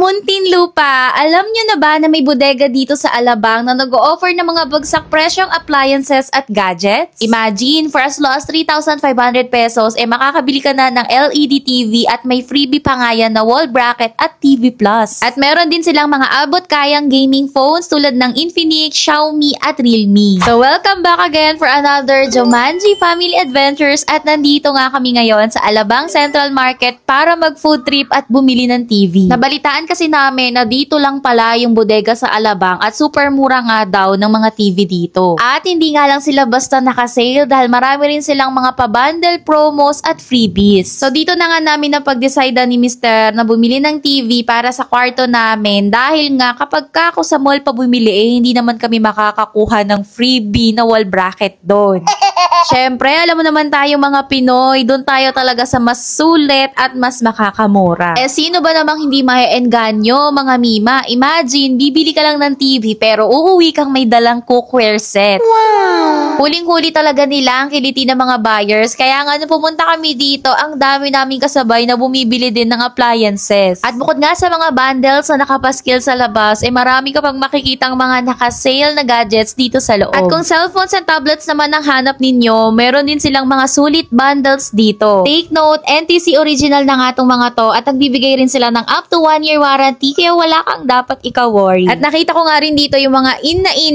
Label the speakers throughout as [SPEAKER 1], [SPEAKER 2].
[SPEAKER 1] Muntinlupa, alam nyo na ba na may bodega dito sa Alabang na nag-o-offer ng mga bagsak presyong appliances at gadgets? Imagine, for as low as 3,500 pesos, makakabili ka na ng LED TV at may freebie pa nga yan na wall bracket at TV Plus. At meron din silang mga abot-kayang gaming phones tulad ng Infinix, Xiaomi at Realme. So welcome back again for another Jumanji Family Adventures at nandito nga kami ngayon sa Alabang Central Market para mag-food trip at bumili ng TV. Nabalitaan kasi namin na dito lang pala yung bodega sa Alabang at super mura nga daw ng mga TV dito. At hindi nga lang sila basta naka-sale dahil marami rin silang mga pa-bundle promos at freebies. So dito na nga namin napag-decide ni Mr. na bumili ng TV para sa kwarto namin dahil nga kapag ako sa mall pa bumili hindi naman kami makakakuha ng freebie na wall bracket doon. Siyempre, alam mo naman tayo mga Pinoy, doon tayo talaga sa mas sulit at mas makakamura. Sino ba namang hindi maeengganyo, mga Mima? Imagine, bibili ka lang ng TV pero uuwi kang may dalang cookware set. Wow! Huling-huli talaga nila ang kiliti ng mga buyers. Kaya nga nung pumunta kami dito, ang dami naming kasabay na bumibili din ng appliances. At bukod nga sa mga bundles na nakapaskil sa labas, marami ka pang makikitang mga nakasale na gadgets dito sa loob. At kung cellphones and tablets naman ang hanap ninyo, meron din silang mga sulit bundles dito. Take note, NTC original na nga itong mga to at nagbibigay rin sila ng up to 1 year warranty kaya wala kang dapat ika-worry. At nakita ko nga rin dito yung mga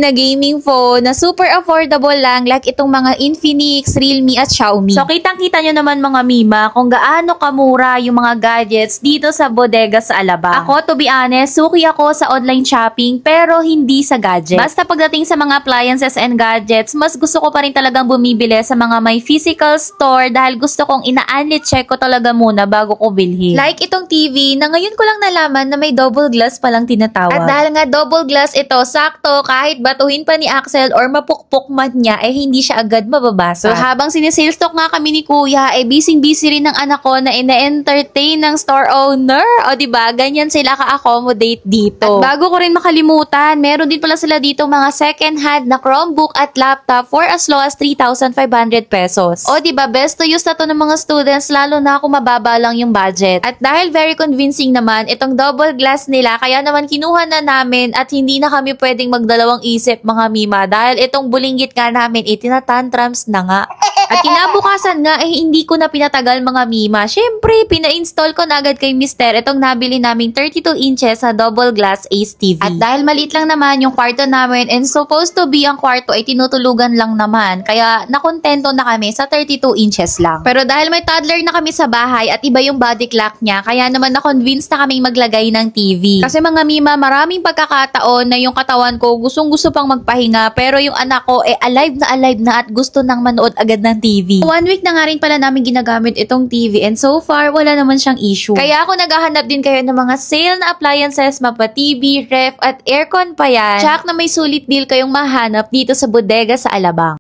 [SPEAKER 1] na gaming phone na super affordable lang like itong mga Infinix, Realme at Xiaomi. So kitang-kita nyo naman mga Mima kung gaano kamura yung mga gadgets dito sa bodega sa Alabang. Ako, to be honest, suki ako sa online shopping pero hindi sa gadget. Basta pagdating sa mga appliances and gadgets, mas gusto ko pa rin talagang bumibili sa mga may physical store dahil gusto kong ina-unli check ko talaga muna bago ko bilhin. Like itong TV na ngayon ko lang nalaman na may double glass palang tinatawag. At dahil nga double glass ito, sakto kahit batuhin pa ni Axel or mapukpok man niya hindi siya agad mababasa. So habang sinisales talk nga kami ni Kuya, busy-busy rin ng anak ko na ina-entertain ng store owner. O diba, ganyan sila ka-accommodate dito. At bago ko rin makalimutan, meron din pala sila dito mga second hand na Chromebook at laptop for as low as 3,500 pesos. O diba, best to use na to ng mga students lalo na kung mababa lang yung budget. At dahil very convincing naman itong double glass nila, kaya naman kinuha na namin at hindi na kami pwedeng magdalawang isip mga Mima dahil itong bulinggit nga namin tinatantrums na nga. At kinabukasan nga hindi ko na pinatagal mga Mima. Syempre, pina-install ko na agad kay Mr. itong nabili naming 32 inches sa double glass Ace TV. At dahil maliit lang naman yung kwarto namin and supposed to be ang kwarto ay tinutulugan lang naman. Kaya nakontento na kami sa 32 inches lang. Pero dahil may toddler na kami sa bahay at iba yung body clock niya, kaya naman na-convince na kaming maglagay ng TV. Kasi mga Mima, maraming pagkakataon na yung katawan ko gustong-gusto pang magpahinga pero yung anak ko alive na at gusto nang manood agad ng TV. 1 week na nga rin pala namin ginagamit itong TV and so far wala naman siyang issue. Kaya ako naghahanap din kayo ng mga sale na appliances, mapa TV, ref at aircon pa yan. Tsak na may sulit deal kayong mahanap dito sa bodega sa Alabang.